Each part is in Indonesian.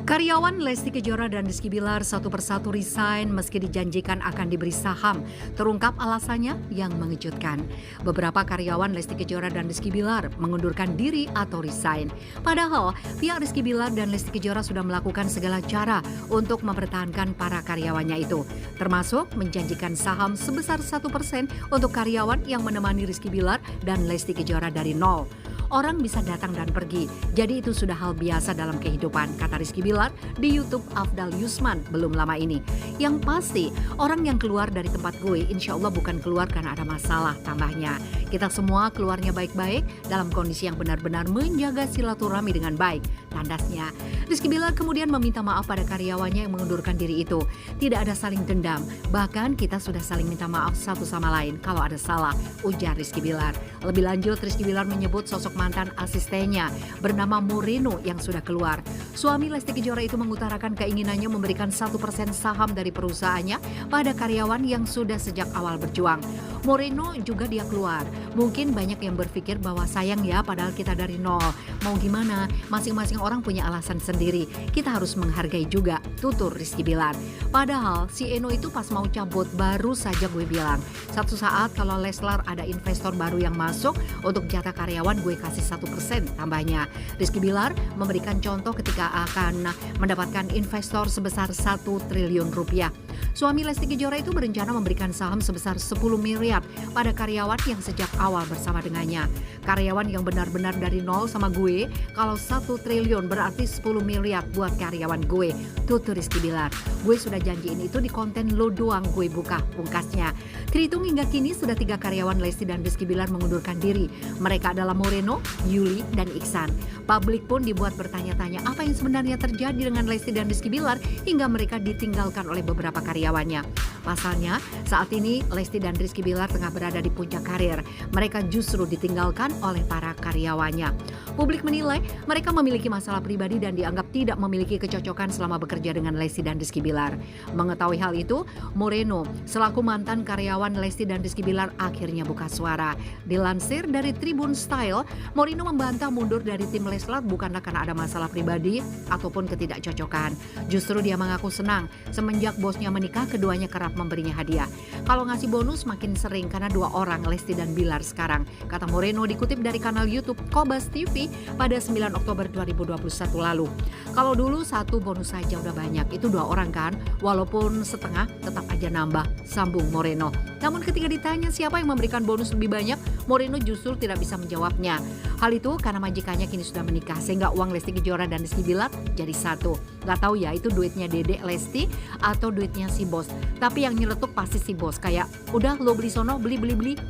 Karyawan Lesti Kejora dan Rizky Bilar satu persatu resign meski dijanjikan akan diberi saham. Terungkap alasannya yang mengejutkan. Beberapa karyawan Lesti Kejora dan Rizky Bilar mengundurkan diri atau resign. Padahal pihak Rizky Bilar dan Lesti Kejora sudah melakukan segala cara untuk mempertahankan para karyawannya itu. Termasuk menjanjikan saham sebesar 1% untuk karyawan yang menemani Rizky Bilar dan Lesti Kejora dari nol. Orang bisa datang dan pergi, jadi itu sudah hal biasa dalam kehidupan, kata Rizky Bilar di YouTube Afdal Yusman belum lama ini. Yang pasti, orang yang keluar dari tempat gue insya Allah bukan keluar karena ada masalah, tambahnya. Kita semua keluarnya baik-baik dalam kondisi yang benar-benar menjaga silaturahmi dengan baik, tandasnya. Rizky Bilar kemudian meminta maaf pada karyawannya yang mengundurkan diri itu. Tidak ada saling dendam, bahkan kita sudah saling minta maaf satu sama lain kalau ada salah, ujar Rizky Bilar. Lebih lanjut, Rizky Bilar menyebut sosok mantan asistennya bernama Moreno yang sudah keluar. Suami Lesti Kejora itu mengutarakan keinginannya memberikan 1% saham dari perusahaannya pada karyawan yang sudah sejak awal berjuang. Moreno juga dia keluar. Mungkin banyak yang berpikir bahwa sayang ya padahal kita dari nol. Mau gimana? Masing-masing orang punya alasan sendiri. Kita harus menghargai juga, tutur Rizky Bilar. Padahal si Eno itu pas mau cabut baru saja gue bilang. Satu saat kalau Leslar ada investor baru yang masuk untuk jatah karyawan gue kasih 1% tambahnya. Rizky Bilar memberikan contoh ketika akan mendapatkan investor sebesar 1 triliun rupiah. Suami Lesti Kejora itu berencana memberikan saham sebesar 10 miliar pada karyawan yang sejak awal bersama dengannya. Karyawan yang benar-benar dari nol sama gue, kalau 1 triliun berarti 10 miliar buat karyawan gue, tutur Rizky Bilar. Gue sudah janjiin itu di konten lo doang gue buka, pungkasnya. Terhitung hingga kini sudah 3 karyawan Lesti dan Rizky Bilar mengundurkan diri. Mereka adalah Moreno, Yuli, dan Iksan. Publik pun dibuat bertanya-tanya apa yang sebenarnya terjadi dengan Lesti dan Rizky Bilar hingga mereka ditinggalkan oleh beberapa karyawannya. Pasalnya, saat ini Lesti dan Rizky Bilar tengah berada di puncak karir. Mereka justru ditinggalkan oleh para karyawannya. Publik menilai mereka memiliki masalah pribadi dan dianggap tidak memiliki kecocokan selama bekerja dengan Lesti dan Rizky Bilar. Mengetahui hal itu, Moreno selaku mantan karyawan Lesti dan Rizky Bilar akhirnya buka suara. Dilansir dari Tribun Style, Moreno membantah mundur dari tim Leslar bukanlah karena ada masalah pribadi ataupun ketidakcocokan. Justru dia mengaku senang semenjak bosnya menikah keduanya kerap memberinya hadiah. Kalau ngasih bonus makin sering karena 2 orang Lesti dan Bilar sekarang, kata Moreno dikutip dari kanal YouTube Kobas TV pada 9 Oktober 2021 lalu. Kalau dulu 1 bonus saja udah banyak, itu 2 orang kan, walaupun setengah tetap aja nambah, sambung Moreno. Namun ketika ditanya siapa yang memberikan bonus lebih banyak, Moreno justru tidak bisa menjawabnya. Hal itu karena majikannya kini sudah menikah sehingga uang Lesti Kejora dan Rizky Bilar jadi satu. Gak tahu ya itu duitnya Dedek Lesti atau duitnya si bos. Tapi yang nyeletuk pasti si bos, kayak udah lo beli sono beli,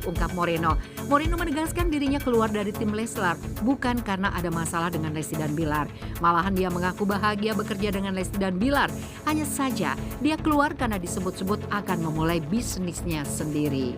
ungkap Moreno. Moreno menegaskan dirinya keluar dari tim Leslar bukan karena ada masalah dengan Lesti dan Bilar. Malahan dia mengaku bahagia bekerja dengan Lesti dan Bilar. Hanya saja dia keluar karena disebut-sebut akan memulai bisnisnya sendiri.